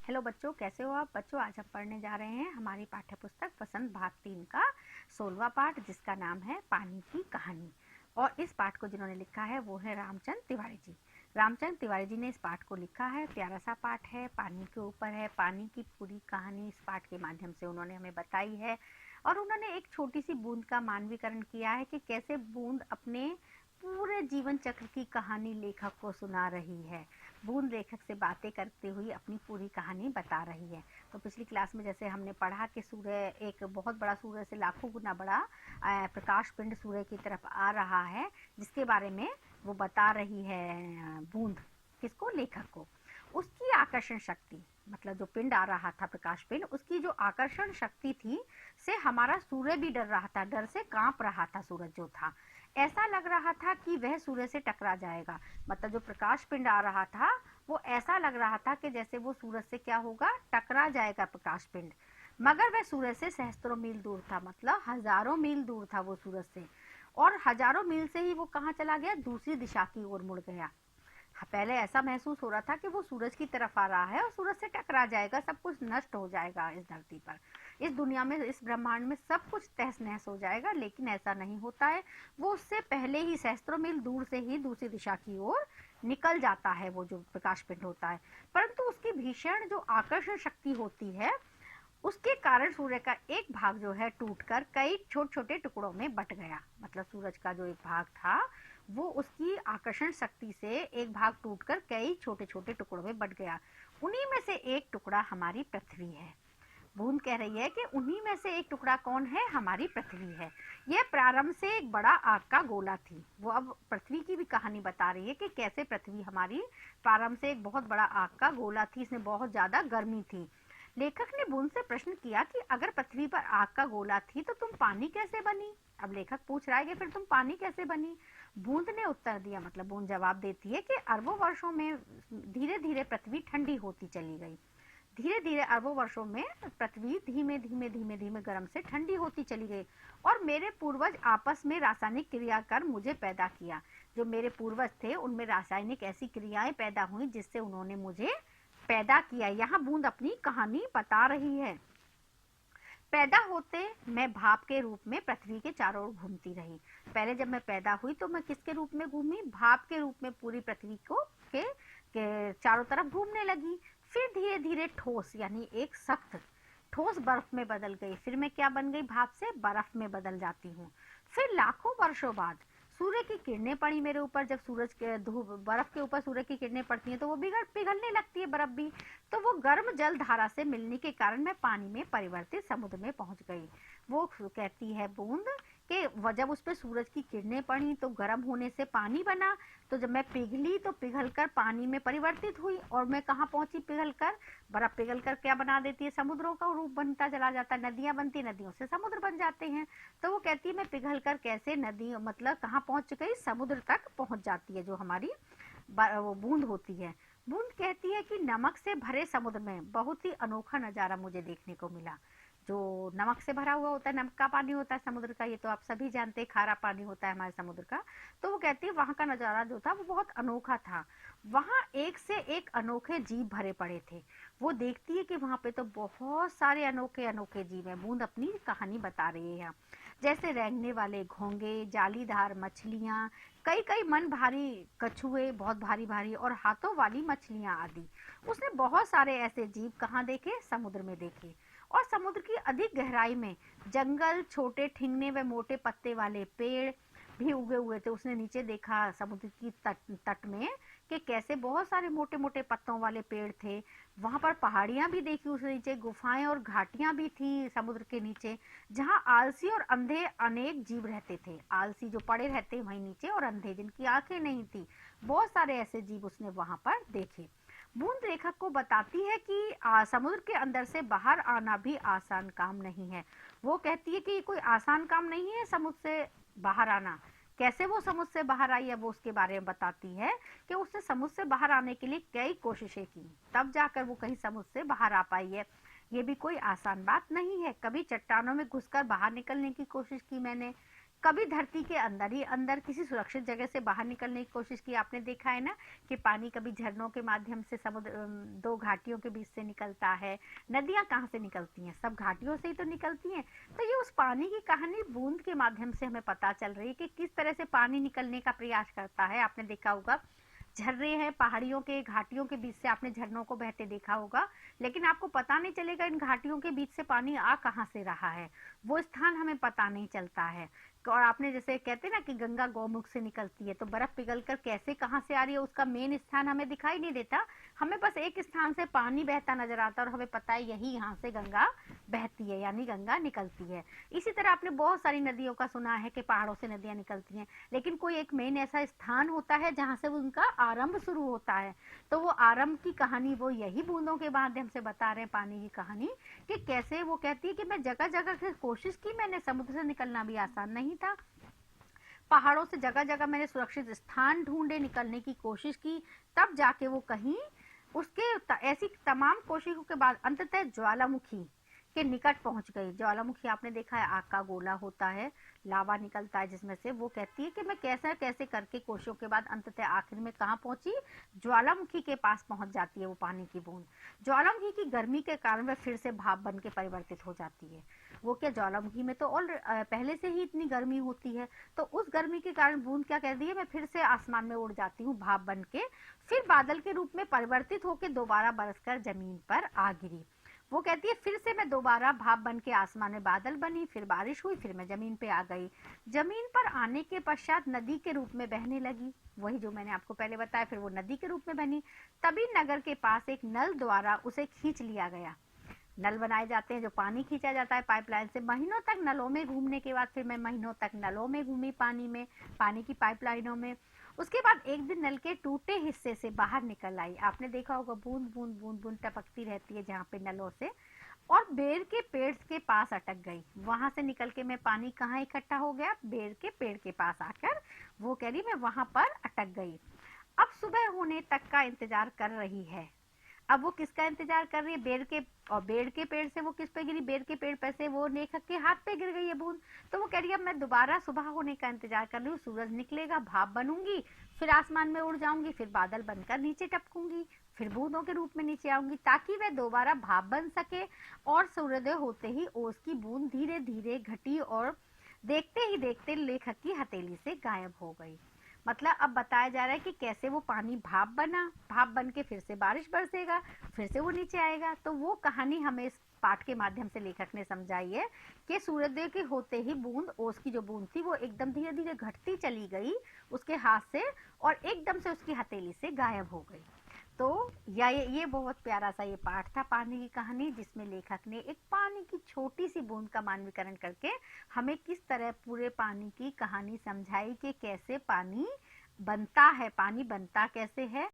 Hello बच्चों, कैसे हो आप बच्चों। आज हम पढ़ने जा रहे हैं हमारी पाठ्य पुस्तक वसंत भाग 3 का 16वां पाठ, जिसका नाम है पानी की कहानी। और इस पाठ को जिन्होंने लिखा है वो है रामचंद्र तिवारी जी। रामचंद्र तिवारी जी ने इस पाठ को लिखा है। प्यारा सा पाठ है, पानी के ऊपर है। पानी की पूरी कहानी इस पाठ के माध्यम से उन्होंने हमें बताई है। और उन्होंने एक छोटी सी बूंद का मानवीकरण किया है कि कैसे बूंद अपने पूरे जीवन चक्र की कहानी लेखक को सुना रही है। बूंद लेखक से बातें करते हुए अपनी पूरी कहानी बता रही है। तो पिछली क्लास में जैसे हमने पढ़ा कि सूर्य एक बहुत बड़ा, सूर्य से लाखों गुना बड़ा प्रकाश पिंड सूर्य की तरफ आ रहा है, जिसके बारे में वो बता रही है बूंद। किसको? लेखक को। उसकी आकर्षण शक्ति, मतलब जो पिंड आ रहा था, प्रकाश पिंड, उसकी जो आकर्षण शक्ति थी से हमारा सूर्य भी डर रहा था। डर से कांप रहा था सूरज जो था। ऐसा लग रहा था कि वह सूर्य से टकरा जाएगा। मतलब जो प्रकाश पिंड आ रहा था वो ऐसा लग रहा था कि जैसे वो सूरज से क्या होगा, टकरा जाएगा प्रकाश पिंड। मगर वह सूरज से सहस्त्रों मील दूर था, मतलब हजारों मील दूर था वो सूरज से। और हजारों मील से ही वो कहाँ चला गया? दूसरी दिशा की ओर मुड़ गया। पहले ऐसा महसूस हो रहा था कि वो सूरज की तरफ आ रहा है और सूरज से टकरा जाएगा, सब कुछ नष्ट हो जाएगा इस धरती पर, इस दुनिया में, इस ब्रह्मांड में सब कुछ तहस नहस हो जाएगा। लेकिन ऐसा नहीं होता है। वो उससे पहले ही सहस्त्रों मील दूर से ही दूसरी दिशा की ओर निकल जाता है, वो जो प्रकाश पिंड होता है। परंतु उसकी भीषण जो आकर्षण शक्ति होती है, उसके कारण सूर्य का एक भाग जो है टूटकर कई छोटे छोटे टुकड़ों में बट गया। मतलब सूरज का जो एक भाग था वो उसकी आकर्षण शक्ति से एक भाग टूटकर कई छोटे छोटे टुकड़ों में बट गया। उन्हीं में से एक टुकड़ा हमारी पृथ्वी है। बूंद कह रही है कि उन्हीं में से एक टुकड़ा कौन है? हमारी पृथ्वी है। यह प्रारंभ से एक बड़ा आग का गोला थी। वो अब पृथ्वी की भी कहानी बता रही है कि कैसे पृथ्वी हमारी प्रारंभ से एक बहुत बड़ा आग का गोला थी, इसमें बहुत ज्यादा गर्मी थी। लेखक ने बूंद से प्रश्न किया कि अगर पृथ्वी पर आग का गोला थी तो तुम पानी कैसे बनी? अब लेखक पूछ रहा है कि फिर तुम पानी कैसे बनी? बूंद ने उत्तर दिया, मतलब बूंद जवाब देती है कि अरबों वर्षों में धीरे धीरे पृथ्वी ठंडी होती चली गई। धीरे धीरे अरबों वर्षों में पृथ्वी धीमे धीमे धीमे धीमे गर्म से ठंडी होती चली गई। और मेरे पूर्वज आपस में रासायनिक क्रिया कर मुझे पैदा किया। जो मेरे पूर्वज थे उनमें रासायनिक ऐसी क्रियाएं पैदा हुई जिससे उन्होंने मुझे पैदा किया। यहाँ बूंद अपनी कहानी बता रही है। पैदा होते मैं भाप के रूप में पृथ्वी के चारों ओर घूमती रही। पहले जब मैं पैदा हुई तो मैं किसके रूप में घूमी? भाप के रूप में पूरी पृथ्वी को के चारों तरफ घूमने लगी। फिर धीरे धीरे ठोस, यानी एक सख्त ठोस बर्फ में बदल गई। फिर मैं क्या बन गई? भाप से बर्फ में बदल जाती हूँ। फिर लाखों वर्षों बाद सूर्य की किरणें पड़ी मेरे ऊपर। जब सूरज के धूप, बर्फ के ऊपर सूर्य की किरणें पड़ती हैं तो वो पिघलने लगती है बर्फ भी। तो वो गर्म जल धारा से मिलने के कारण मैं पानी में परिवर्तित समुद्र में पहुंच गई। वो कहती है बूंद कि जब उस पर सूरज की किरणें पड़ी तो गर्म होने से पानी बना। तो जब मैं पिघली तो पिघलकर पानी में परिवर्तित हुई। और मैं कहाँ पहुंची? पिघलकर, बर्फ पिघलकर क्या बना देती है? समुद्रों का रूप बनता चला जाता है। नदियां बनती, नदियों से समुद्र बन जाते हैं। तो वो कहती है मैं पिघलकर कैसे नदी, मतलब कहाँ पहुंच गई? समुद्र तक पहुंच जाती है जो हमारी वो बूंद होती है। बूंद कहती है कि नमक से भरे समुद्र में बहुत ही अनोखा नजारा मुझे देखने को मिला। जो नमक से भरा हुआ होता है, नमक का पानी होता है समुद्र का, ये तो आप सभी जानते हैं, खारा पानी होता है हमारे समुद्र का। तो वो कहती है वहां का नजारा जो था वो बहुत अनोखा था। वहां एक से एक अनोखे जीव भरे पड़े थे। वो देखती है कि वहां पे तो बहुत सारे अनोखे अनोखे जीव हैं। बूंद अपनी कहानी बता रही है। जैसे रेंगने वाले घोंगे, जालीदार मछलियां, कई कई मन भारी कछुए, बहुत भारी भारी, और हाथों वाली मछलियां आदि। उसने बहुत सारे ऐसे जीव कहाँ देखे? समुद्र में देखे। और समुद्र की अधिक गहराई में जंगल, छोटे ठिंगने व मोटे पत्ते वाले पेड़ भी उगे हुए थे। उसने नीचे देखा समुद्र की तट में कि कैसे बहुत सारे मोटे मोटे पत्तों वाले पेड़ थे। वहां पर पहाड़ियां भी देखी उसने नीचे, गुफाएं और घाटियां भी थी समुद्र के नीचे, जहां आलसी और अंधे अनेक जीव रहते थे। आलसी जो पड़े रहते वहीं नीचे, और अंधे जिनकी आंखें नहीं थी, बहुत सारे ऐसे जीव उसने वहां पर देखे। बूंद लेखक को बताती है कि समुद्र के अंदर से बाहर आना भी आसान काम नहीं है। वो कहती है कि ये कोई आसान काम नहीं है समुद्र से बाहर आना। कैसे वो समुद्र से बाहर आई है वो उसके बारे में बताती है कि उसने समुद्र से बाहर आने के लिए कई कोशिशें की, तब जाकर वो कहीं समुद्र से बाहर आ पाई है। ये भी कोई आसान बात नहीं है। कभी चट्टानों में घुसकर बाहर निकलने की कोशिश की मैंने, कभी धरती के अंदर ही अंदर किसी सुरक्षित जगह से बाहर निकलने की कोशिश की। आपने देखा है ना कि पानी कभी झरनों के माध्यम से समुद्र, दो घाटियों के बीच से निकलता है। नदियां कहाँ से निकलती हैं? सब घाटियों से ही तो निकलती हैं। तो ये उस पानी की कहानी बूंद के माध्यम से हमें पता चल रही है कि किस तरह से पानी निकलने का प्रयास करता है। आपने देखा होगा झर्रे हैं, पहाड़ियों के घाटियों के बीच से आपने झरनों को बहते देखा होगा, लेकिन आपको पता नहीं चलेगा इन घाटियों के बीच से पानी आ कहाँ से रहा है, वो स्थान हमें पता नहीं चलता है। और आपने जैसे कहते ना कि गंगा गौमुख से निकलती है, तो बर्फ पिघलकर कैसे कहाँ से आ रही है उसका मेन स्थान हमें दिखाई नहीं देता। हमें बस एक स्थान से पानी बहता नजर आता है और हमें पता है यही यहाँ से गंगा बहती है, यानी गंगा निकलती है। इसी तरह आपने बहुत सारी नदियों का सुना है कि पहाड़ों से नदियां निकलती हैं, लेकिन कोई एक मेन ऐसा स्थान होता है जहाँ से उनका आरंभ शुरू होता है। तो वो आरंभ की कहानी वो यही बूंदों के माध्यम से बता रहे हैं, पानी की कहानी, कि कैसे वो कहती है कि मैं जगह जगह से कोशिश की, मैंने समुद्र से निकलना भी आसान नहीं था, पहाड़ों से जगह जगह मैंने सुरक्षित स्थान ढूंढे, निकलने की कोशिश की, तब जाके वो कहीं उसके ऐसी तमाम कोशिशों के बाद अंततः ज्वालामुखी के निकट पहुंच गई। ज्वालामुखी आपने देखा है आग का गोला होता है, लावा निकलता है जिसमें से। वो कहती है कि मैं कैसे कैसे करके कोशिशों के बाद अंततः आखिर में कहाँ पहुंची? ज्वालामुखी के पास पहुंच जाती है वो पानी की बूंद। ज्वालामुखी की गर्मी के कारण वह फिर से भाप बन के परिवर्तित हो जाती है। वो क्या, ज्वालामुखी में तो पहले से ही इतनी गर्मी होती है, तो उस गर्मी के कारण बूंद क्या कहती है, मैं फिर से आसमान में उड़ जाती हूँ भाप बन के, फिर बादल के रूप में परिवर्तित होकर दोबारा बरसकर जमीन पर आ गिरी। वो कहती है फिर से मैं दोबारा भाप बन के आसमान में बादल बनी, फिर बारिश हुई, फिर मैं जमीन पे आ गई। जमीन पर आने के पश्चात नदी के रूप में बहने लगी, वही जो मैंने आपको पहले बताया, फिर वो नदी के रूप में बनी। तभी नगर के पास एक नल द्वारा उसे खींच लिया गया। नल बनाए जाते हैं जो पानी खींचा जाता है पाइपलाइन से। महीनों तक नलों में घूमने के बाद फिर मैं महीनों तक नलों में घूमी, पानी में, पानी की पाइपलाइनों में। उसके बाद एक दिन नल के टूटे हिस्से से बाहर निकल आई। आपने देखा होगा बूंद बूंद बूंद बूंद टपकती रहती है जहाँ पे नलों से, और बेर के पेड़ के पास अटक गई। वहां से निकल के मैं पानी कहाँ इकट्ठा हो गया? बेर के पेड़ के पास आकर वो कह रही मैं वहां पर अटक गई। अब सुबह होने तक का इंतजार कर रही है। अब वो किसका इंतजार कर रही है? बेर के, और बेर के पेड़ से वो किस पे गिरी? बेर के पेड़ पे से वो लेखक के हाथ पे गिर गई है बूंद। तो वो कह रही है अब मैं दोबारा सुबह होने का इंतजार कर रही हूँ, सूरज निकलेगा, भाप बनूंगी, फिर आसमान में उड़ जाऊंगी, फिर बादल बनकर नीचे टपकूंगी, फिर बूंदों के रूप में नीचे आऊंगी, ताकि वह दोबारा भाप बन सके। और सूर्योदय होते ही ओस की बूंद धीरे धीरे घटी और देखते ही देखते लेखक की हथेली से गायब हो गई। मतलब अब बताया जा रहा है कि कैसे वो पानी भाप बना, भाप बन के फिर से बारिश बरसेगा, फिर से वो नीचे आएगा। तो वो कहानी हमें इस पाठ के माध्यम से लेखक ने समझाई है कि सूर्योदय के होते ही बूंद, ओस की जो बूंद थी वो एकदम धीरे धीरे घटती चली गई उसके हाथ से, और एकदम से उसकी हथेली से गायब हो गई। तो ये बहुत प्यारा सा ये पाठ था, पानी की कहानी, जिसमें लेखक ने एक पानी की छोटी सी बूंद का मानवीकरण करके हमें किस तरह पूरे पानी की कहानी समझाई कि कैसे पानी बनता है, पानी बनता कैसे है,